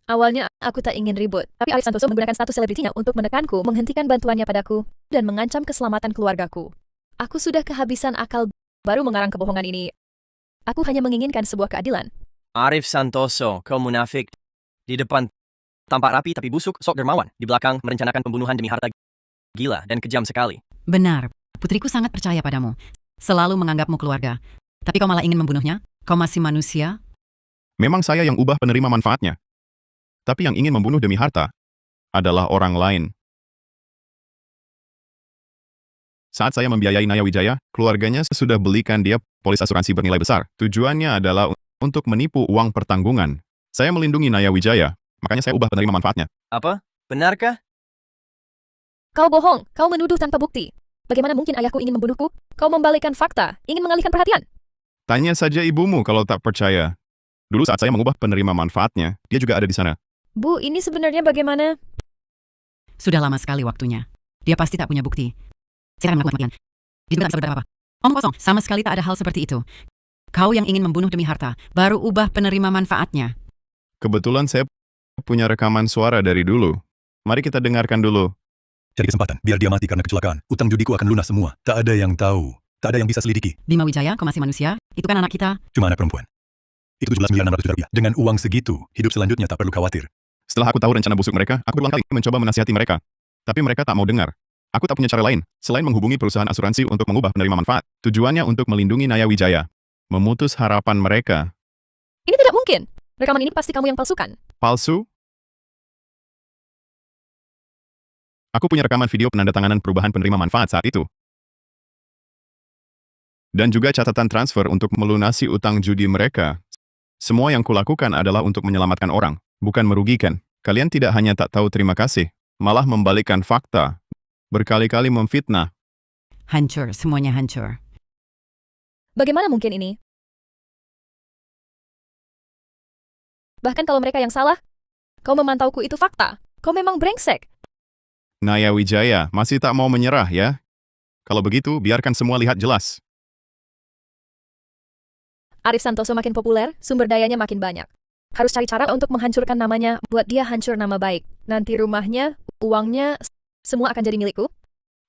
Awalnya, aku tak ingin ribut. Tapi Arif Santoso menggunakan status selebritinya untuk menekanku, menghentikan bantuannya padaku, dan mengancam keselamatan keluargaku. Aku sudah kehabisan akal baru mengarang kebohongan ini. Aku hanya menginginkan sebuah keadilan. Arif Santoso, kau munafik. Di depan tampak rapi tapi busuk, sok dermawan. Di belakang merencanakan pembunuhan demi harta. Gila dan kejam sekali. Benar, putriku sangat percaya padamu. Selalu menganggapmu keluarga. Tapi kau malah ingin membunuhnya? Kau masih manusia? Memang saya yang ubah penerima manfaatnya. Tapi yang ingin membunuh demi harta adalah orang lain. Saat saya membiayai Naya Wijaya, keluarganya sudah belikan dia polis asuransi bernilai besar. Tujuannya adalah untuk menipu uang pertanggungan. Saya melindungi Naya Wijaya, makanya saya ubah penerima manfaatnya. Apa? Benarkah? Kau bohong, kau menuduh tanpa bukti. Bagaimana mungkin ayahku ingin membunuhku? Kau membalikkan fakta, ingin mengalihkan perhatian. Tanya saja ibumu kalau tak percaya. Dulu saat saya mengubah penerima manfaatnya, dia juga ada di sana. Bu, ini sebenarnya bagaimana? Sudah lama sekali waktunya. Dia pasti tak punya bukti. Saya akan melakukan kematian. Dia tak bisa berbuat apa-apa. Omong kosong, sama sekali tak ada hal seperti itu. Kau yang ingin membunuh demi harta, baru ubah penerima manfaatnya. Kebetulan saya punya rekaman suara dari dulu. Mari kita dengarkan dulu. Cari kesempatan, biar dia mati karena kecelakaan. Utang judiku akan lunas semua. Tak ada yang tahu. Tak ada yang bisa selidiki. Bima Wijaya, kau masih manusia? Itu kan anak kita. Cuma anak perempuan. Itu 17 miliar 600 juta rupiah. Dengan uang segitu, hidup selanjutnya tak perlu khawatir. Setelah aku tahu rencana busuk mereka, aku berulang kali mencoba menasihati mereka. Tapi mereka tak mau dengar. Aku tak punya cara lain, selain menghubungi perusahaan asuransi untuk mengubah penerima manfaat. Tujuannya untuk melindungi Naya Wijaya. Memutus harapan mereka. Ini tidak mungkin. Rekaman ini pasti kamu yang palsukan. Palsu? Aku punya rekaman video penandatanganan perubahan penerima manfaat saat itu. Dan juga catatan transfer untuk melunasi utang judi mereka. Semua yang kulakukan adalah untuk menyelamatkan orang, bukan merugikan. Kalian tidak hanya tak tahu terima kasih, malah membalikkan fakta. Berkali-kali memfitnah. Hancur, semuanya hancur. Bagaimana mungkin ini? Bahkan kalau mereka yang salah, kau memantauku itu fakta. Kau memang brengsek. Naya Wijaya masih tak mau menyerah ya? Kalau begitu, biarkan semua lihat jelas. Arif Santoso makin populer, sumber dayanya makin banyak. Harus cari cara untuk menghancurkan namanya, buat dia hancur nama baik. Nanti rumahnya, uangnya, semua akan jadi milikku.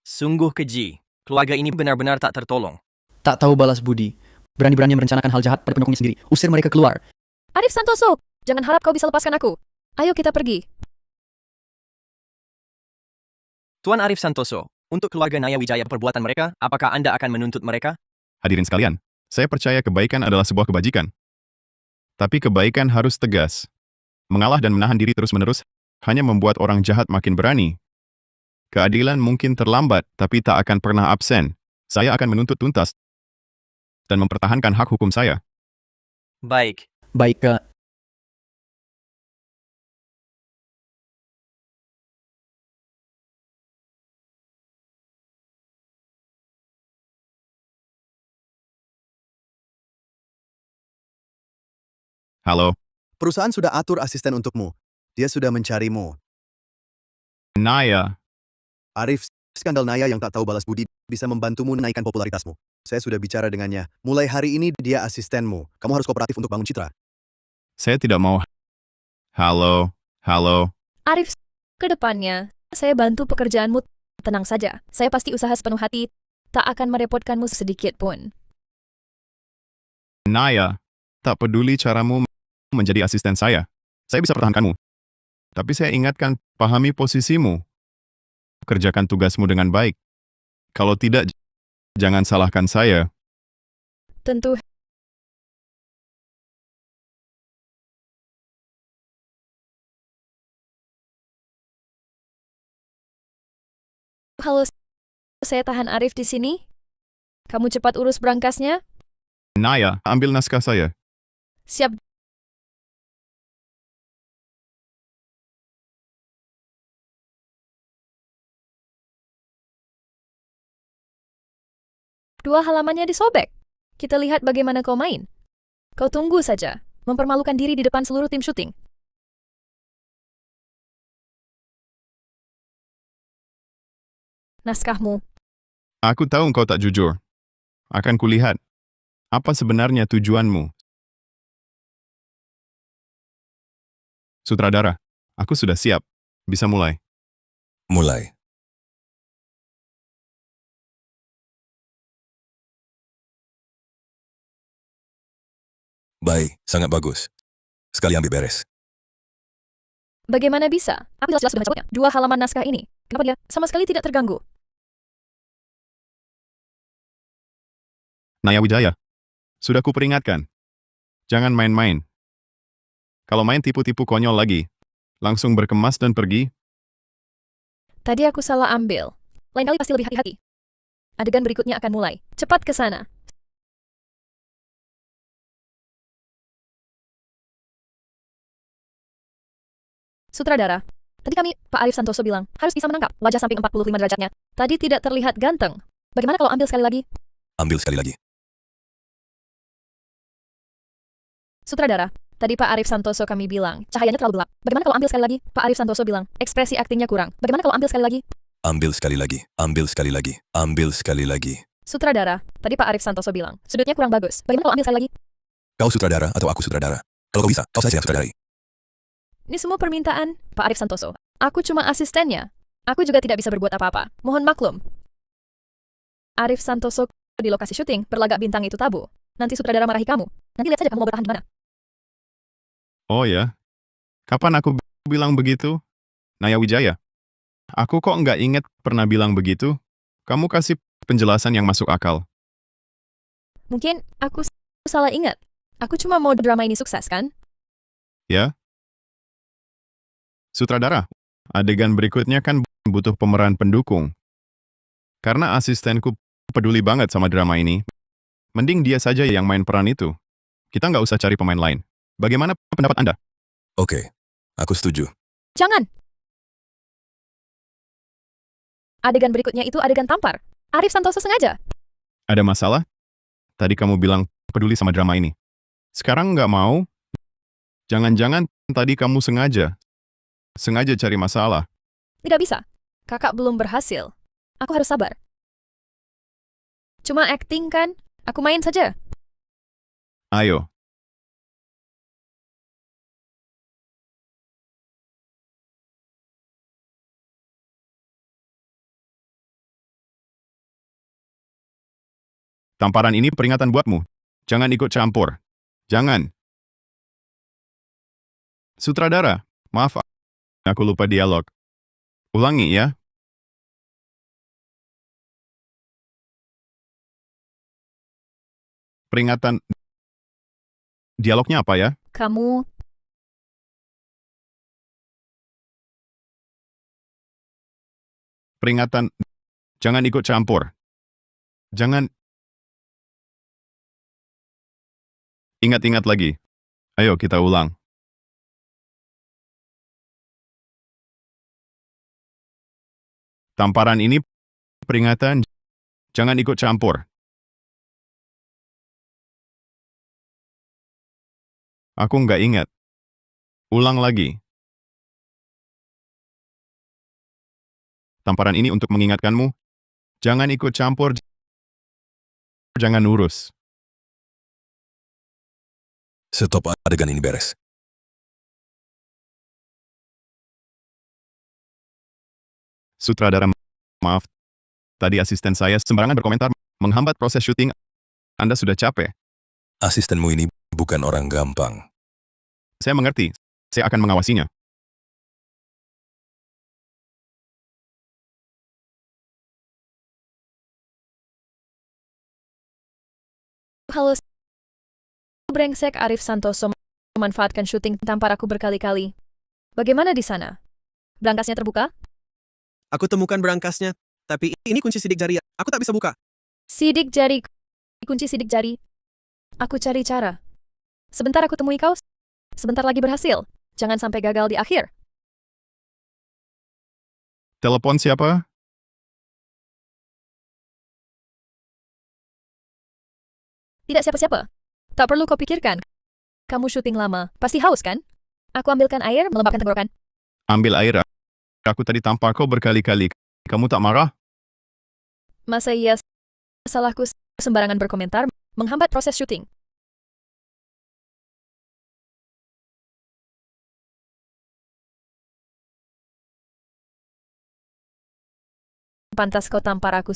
Sungguh keji. Keluarga ini benar-benar tak tertolong. Tak tahu balas budi. Berani-beraninya merencanakan hal jahat pada pendukungnya sendiri. Usir mereka keluar. Arif Santoso, jangan harap kau bisa lepaskan aku. Ayo kita pergi. Tuan Arif Santoso, untuk keluarga Naya Wijaya perbuatan mereka, apakah Anda akan menuntut mereka? Hadirin sekalian, saya percaya kebaikan adalah sebuah kebajikan. Tapi kebaikan harus tegas. Mengalah dan menahan diri terus-menerus hanya membuat orang jahat makin berani. Keadilan mungkin terlambat, tapi tak akan pernah absen. Saya akan menuntut tuntas dan mempertahankan hak hukum saya. Baik. Baik, Kak. Halo, Perusahaan sudah atur asisten untukmu. Dia sudah mencarimu. Naya. Arif, skandal Naya yang tak tahu balas budi bisa membantumu menaikkan popularitasmu. Saya sudah bicara dengannya. Mulai hari ini dia asistenmu. Kamu harus kooperatif untuk bangun citra. Saya tidak mau. Halo. Arif, ke depannya, saya bantu pekerjaanmu. Tenang saja, saya pasti usaha sepenuh hati, tak akan merepotkanmu sedikit pun. Naya, tak peduli caramu menjadi asisten saya. Saya bisa pertahankanmu. Tapi saya ingatkan, pahami posisimu. Kerjakan tugasmu dengan baik. Kalau tidak, jangan salahkan saya. Tentu. Halo, saya tahan Arif di sini. Kamu cepat urus berangkasnya. Naya, ambil naskah saya. Siap. Dua halamannya disobek. Kita lihat bagaimana kau main. Kau tunggu saja, mempermalukan diri di depan seluruh tim syuting. Naskahmu. Aku tahu engkau tak jujur. Akan kulihat. Apa sebenarnya tujuanmu? Sutradara, aku sudah siap. Bisa mulai. Mulai. Baik, sangat bagus. Sekali ambil beres. Bagaimana bisa? Aku jelas-jelas sudah mencabutnya. Dua halaman naskah ini. Kenapa dia sama sekali tidak terganggu? Naya Wijaya, sudah kuperingatkan. Jangan main-main. Kalau main tipu-tipu konyol lagi, langsung berkemas dan pergi. Tadi aku salah ambil. Lain kali pasti lebih hati-hati. Adegan berikutnya akan mulai. Cepat ke sana. Sutradara, tadi Pak Arif Santoso bilang, harus bisa menangkap wajah samping 45 derajatnya. Tadi tidak terlihat ganteng. Bagaimana kalau ambil sekali lagi? Ambil sekali lagi. Sutradara, tadi Pak Arif Santoso kami bilang, cahayanya terlalu gelap. Bagaimana kalau ambil sekali lagi? Pak Arif Santoso bilang, ekspresi aktingnya kurang. Bagaimana kalau ambil sekali lagi? Ambil sekali lagi. Ambil sekali lagi. Ambil sekali lagi. Sutradara, tadi Pak Arif Santoso bilang, sudutnya kurang bagus. Bagaimana kalau ambil sekali lagi? Kau sutradara atau aku sutradara? Kalau kau bisa, kau saja yang sutradari. Ini semua permintaan, Pak Arif Santoso. Aku cuma asistennya. Aku juga tidak bisa berbuat apa-apa. Mohon maklum. Arif Santoso di lokasi syuting, berlagak bintang itu tabu. Nanti sutradara marahi kamu. Nanti lihat saja kamu mau bertahan di mana. Oh ya? Kapan aku bilang begitu? Naya Wijaya, aku kok nggak ingat pernah bilang begitu? Kamu kasih penjelasan yang masuk akal. Mungkin aku salah ingat. Aku cuma mau drama ini sukses, kan? Ya? Sutradara, adegan berikutnya kan butuh pemeran pendukung. Karena asistenku peduli banget sama drama ini, mending dia saja yang main peran itu. Kita nggak usah cari pemain lain. Bagaimana pendapat Anda? Oke, aku setuju. Jangan! Adegan berikutnya itu adegan tampar. Arif Santoso sengaja. Ada masalah? Tadi kamu bilang peduli sama drama ini. Sekarang nggak mau? Jangan-jangan tadi kamu sengaja cari masalah. Tidak bisa. Kakak belum berhasil. Aku harus sabar. Cuma acting kan? Aku main saja. Ayo. Tamparan ini peringatan buatmu. Jangan ikut campur. Jangan. Sutradara, maaf, aku lupa dialog. Ulangi ya. Peringatan. Dialognya apa ya? Kamu Peringatan. Jangan ikut campur. Jangan. Ingat-ingat lagi. Ayo kita ulang. Tamparan ini peringatan. Jangan ikut campur. Aku nggak ingat. Ulang lagi. Tamparan ini untuk mengingatkanmu. Jangan ikut campur. Jangan urus. Stop, adegan ini beres. Sutradara, maaf. Tadi asisten saya sembarangan berkomentar, menghambat proses syuting. Anda sudah capek. Asistenmu ini bukan orang gampang. Saya mengerti. Saya akan mengawasinya. halo. Brengsek Arif Santoso memanfaatkan syuting tampar aku berkali-kali. Bagaimana di sana? Berangkasnya terbuka? Aku temukan berangkasnya, tapi ini kunci sidik jari. Aku tak bisa buka. Sidik jari. Kunci sidik jari. Aku cari cara. Sebentar aku temui kau. Sebentar lagi berhasil. Jangan sampai gagal di akhir. Telepon siapa? Tidak siapa-siapa. Tak perlu kau pikirkan. Kamu syuting lama. Pasti haus kan? Aku ambilkan air melembabkan tenggorokan. Ambil air. Aku tadi tampar kau berkali-kali. Kamu tak marah? Masa iya salahku sembarangan berkomentar menghambat proses syuting. Pantas kau tampar aku.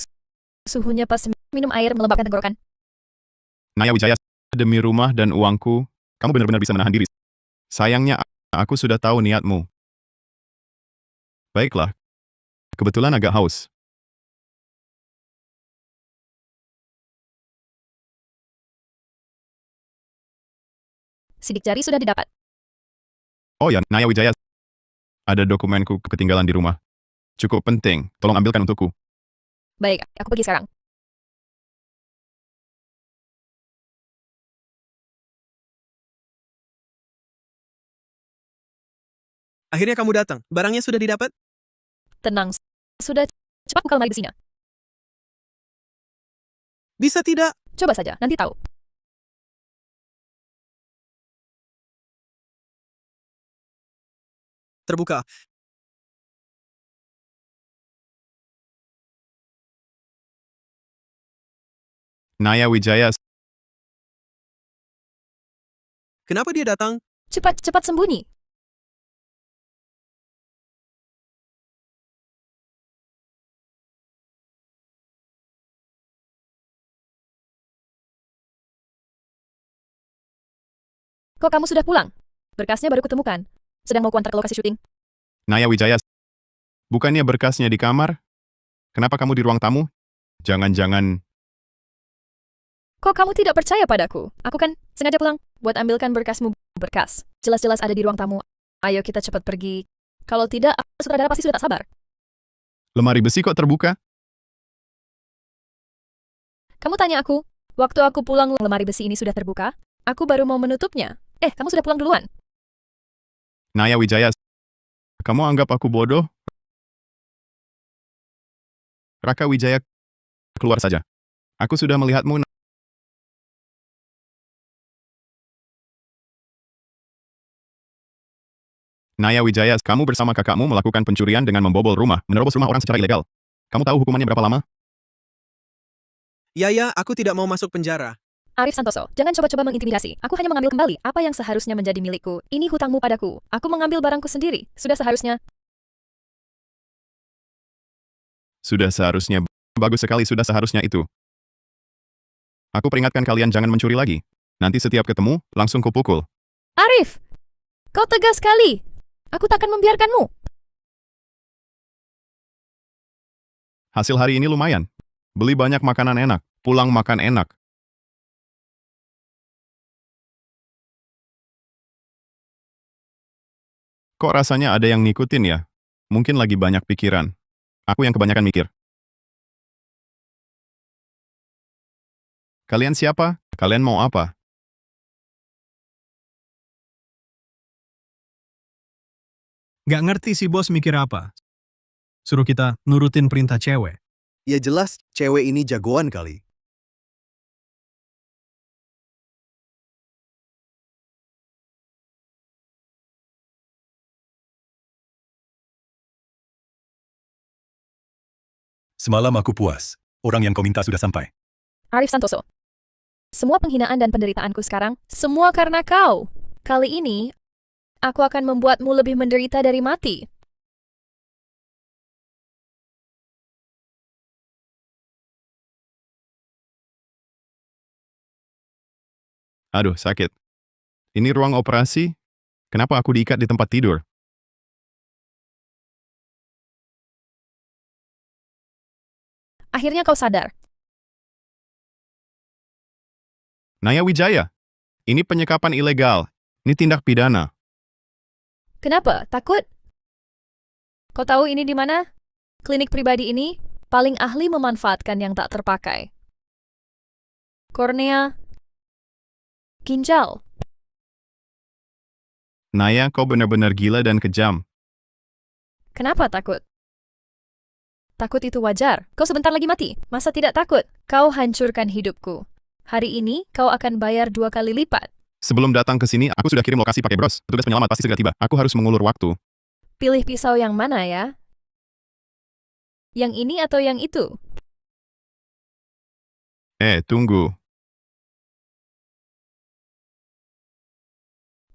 Suhunya pas minum air melembabkan tenggorokan. Naya Wijaya, demi rumah dan uangku, kamu benar-benar bisa menahan diri. Sayangnya, aku sudah tahu niatmu. Baiklah. Kebetulan agak haus. Sidik jari sudah didapat. Oh ya, Naya Wijaya. Ada dokumenku ketinggalan di rumah. Cukup penting, tolong ambilkan untukku. Baik, aku pergi sekarang. Akhirnya kamu datang. Barangnya sudah didapat? Tenang. Sudah cepat buka lemari besinya. Bisa tidak? Coba saja, nanti tahu. Terbuka. Naya Wijaya, Kenapa dia datang? Cepat sembunyi. Kok kamu sudah pulang? Berkasnya baru kutemukan. Sedang mau kuantar ke lokasi syuting. Naya Wijaya, bukannya berkasnya di kamar? Kenapa kamu di ruang tamu? Jangan-jangan... Kok kamu tidak percaya padaku? Aku kan sengaja pulang buat ambilkan berkasmu. Berkas. Jelas-jelas ada di ruang tamu. Ayo kita cepat pergi. Kalau tidak, sutradara pasti sudah tak sabar. Lemari besi kok terbuka? Kamu tanya aku, waktu aku pulang lemari besi ini sudah terbuka, aku baru mau menutupnya. Kamu sudah pulang duluan. Naya Wijaya, kamu anggap aku bodoh? Raka Wijaya, keluar saja. Aku sudah melihatmu. Naya Wijaya, kamu bersama kakakmu melakukan pencurian dengan membobol rumah, menerobos rumah orang secara ilegal. Kamu tahu hukumannya berapa lama? Ya, aku tidak mau masuk penjara. Arif Santoso, jangan coba-coba mengintimidasi. Aku hanya mengambil kembali apa yang seharusnya menjadi milikku. Ini hutangmu padaku. Aku mengambil barangku sendiri. Sudah seharusnya. Sudah seharusnya. Bagus sekali, sudah seharusnya itu. Aku peringatkan kalian jangan mencuri lagi. Nanti setiap ketemu, langsung kupukul. Arif, kau tegas sekali. Aku takkan membiarkanmu. Hasil hari ini lumayan. Beli banyak makanan enak, pulang makan enak. Kok rasanya ada yang ngikutin ya? Mungkin lagi banyak pikiran. Aku yang kebanyakan mikir. Kalian siapa? Kalian mau apa? Nggak ngerti si bos mikir apa. Suruh kita nurutin perintah cewek. Ya jelas, cewek ini jagoan kali. Semalam aku puas. Orang yang kau minta sudah sampai. Arif Santoso. Semua penghinaan dan penderitaanku sekarang, semua karena kau. Kali ini, aku akan membuatmu lebih menderita dari mati. Aduh, sakit. Ini ruang operasi? Kenapa aku diikat di tempat tidur? Akhirnya kau sadar. Naya Wijaya, ini penyekapan ilegal. Ini tindak pidana. Kenapa? Takut? Kau tahu ini di mana? Klinik pribadi ini paling ahli memanfaatkan yang tak terpakai. Kornea, ginjal. Naya, kau benar-benar gila dan kejam. Kenapa takut? Takut itu wajar. Kau sebentar lagi mati. Masa tidak takut? Kau hancurkan hidupku. Hari ini kau akan bayar 2 kali lipat. Sebelum datang ke sini, aku sudah kirim lokasi pakai bros. Petugas penyelamat pasti segera tiba. Aku harus mengulur waktu. Pilih pisau yang mana ya? Yang ini atau yang itu? Tunggu.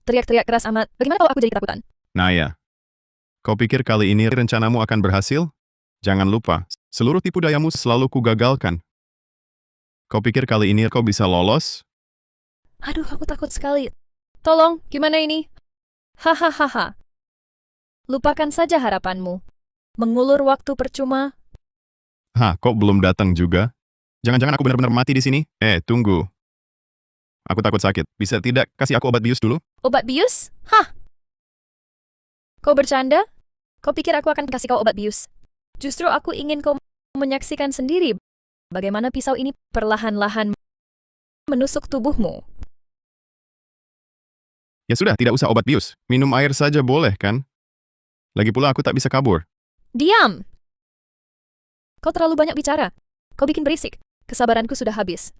Teriak-teriak keras amat. Bagaimana kalau aku jadi ketakutan? Naya, kau pikir kali ini rencanamu akan berhasil? Jangan lupa, seluruh tipu dayamu selalu kugagalkan. Kau pikir kali ini kau bisa lolos? Aduh, aku takut sekali. Tolong, gimana ini? Hahaha. Lupakan saja harapanmu. Mengulur waktu percuma. Hah, kok belum datang juga? Jangan-jangan aku benar-benar mati di sini? Tunggu. Aku takut sakit. Bisa tidak kasih aku obat bius dulu? Obat bius? Hah? Kau bercanda? Kau pikir aku akan kasih kau obat bius? Justru aku ingin kau menyaksikan sendiri bagaimana pisau ini perlahan-lahan menusuk tubuhmu. Ya sudah, tidak usah obat bius. Minum air saja boleh, kan? Lagi pula aku tak bisa kabur. Diam! Kau terlalu banyak bicara. Kau bikin berisik. Kesabaranku sudah habis.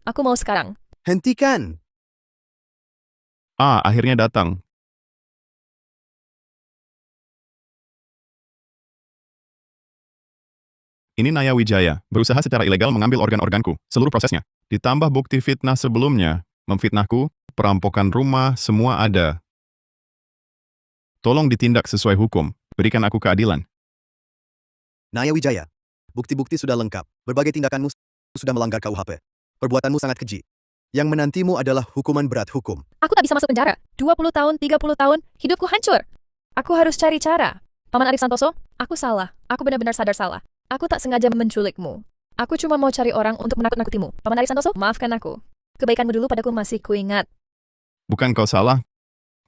Aku mau sekarang. Hentikan! Akhirnya datang. Ini Naya Wijaya, berusaha secara ilegal mengambil organ-organku, seluruh prosesnya. Ditambah bukti fitnah sebelumnya, memfitnahku, perampokan rumah, semua ada. Tolong ditindak sesuai hukum, berikan aku keadilan. Naya Wijaya, bukti-bukti sudah lengkap. Berbagai tindakanmu sudah melanggar KUHP. Perbuatanmu sangat keji. Yang menantimu adalah hukuman berat hukum. Aku tak bisa masuk penjara. 20 tahun, 30 tahun, hidupku hancur. Aku harus cari cara. Paman Arif Santoso, aku salah. Aku benar-benar sadar salah. Aku tak sengaja menculikmu. Aku cuma mau cari orang untuk menakut-nakutimu. Paman Arif Santoso, maafkan aku. Kebaikanmu dulu padaku masih kuingat. Bukan kau salah,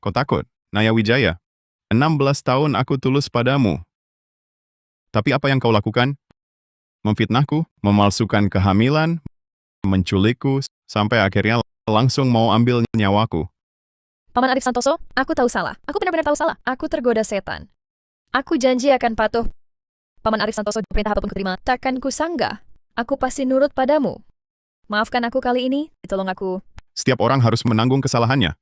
kau takut. Naya Wijaya, 16 tahun aku tulus padamu. Tapi apa yang kau lakukan? Memfitnahku, memalsukan kehamilan, menculikku, sampai akhirnya langsung mau ambil nyawaku. Paman Arif Santoso, aku tahu salah. Aku benar-benar tahu salah. Aku tergoda setan. Aku janji akan patuh. Paman Arif Santoso, perintah apapun kuterima, takkan kusanggah. Aku pasti nurut padamu. Maafkan aku kali ini, tolong aku. Setiap orang harus menanggung kesalahannya.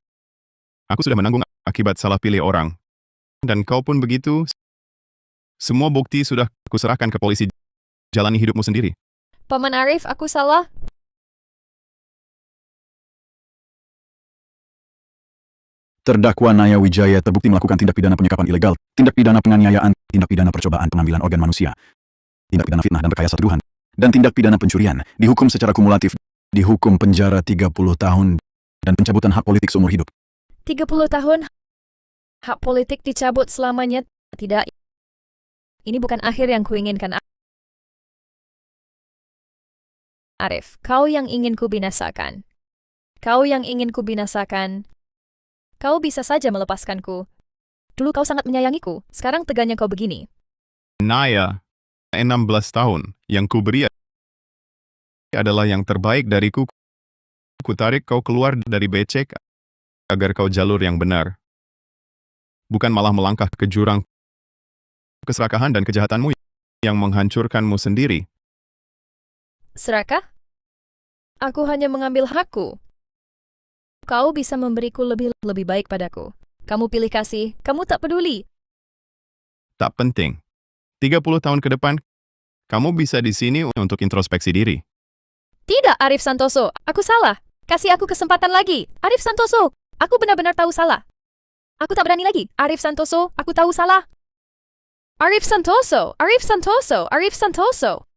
Aku sudah menanggung akibat salah pilih orang. Dan kau pun begitu. Semua bukti sudah kuserahkan ke polisi. Jalani hidupmu sendiri. Paman Arif, aku salah. Terdakwa Naya Wijaya terbukti melakukan tindak pidana penyekapan ilegal, tindak pidana penganiayaan, tindak pidana percobaan pengambilan organ manusia, tindak pidana fitnah dan rekayasa tuduhan, dan tindak pidana pencurian, dihukum secara kumulatif, dihukum penjara 30 tahun, dan pencabutan hak politik seumur hidup. 30 tahun? Hak politik dicabut selamanya? Tidak. Ini bukan akhir yang kuinginkan. Arif, kau yang ingin kubinasakan. Kau yang ingin kubinasakan. Kau bisa saja melepaskanku. Dulu kau sangat menyayangiku, sekarang teganya kau begini. Naya, 16 tahun yang kuberi adalah yang terbaik dariku. Kutarik kau keluar dari becek agar kau jalur yang benar. Bukan malah melangkah ke jurang keserakahan dan kejahatanmu yang menghancurkanmu sendiri. Serakah? Aku hanya mengambil hakku. Kau bisa memberiku lebih baik padaku. Kamu pilih kasih, kamu tak peduli. Tak penting. 30 tahun ke depan, kamu bisa di sini untuk introspeksi diri. Tidak, Arif Santoso. Aku salah. Kasih aku kesempatan lagi. Arif Santoso, aku benar-benar tahu salah. Aku tak berani lagi. Arif Santoso, aku tahu salah. Arif Santoso, Arif Santoso, Arif Santoso.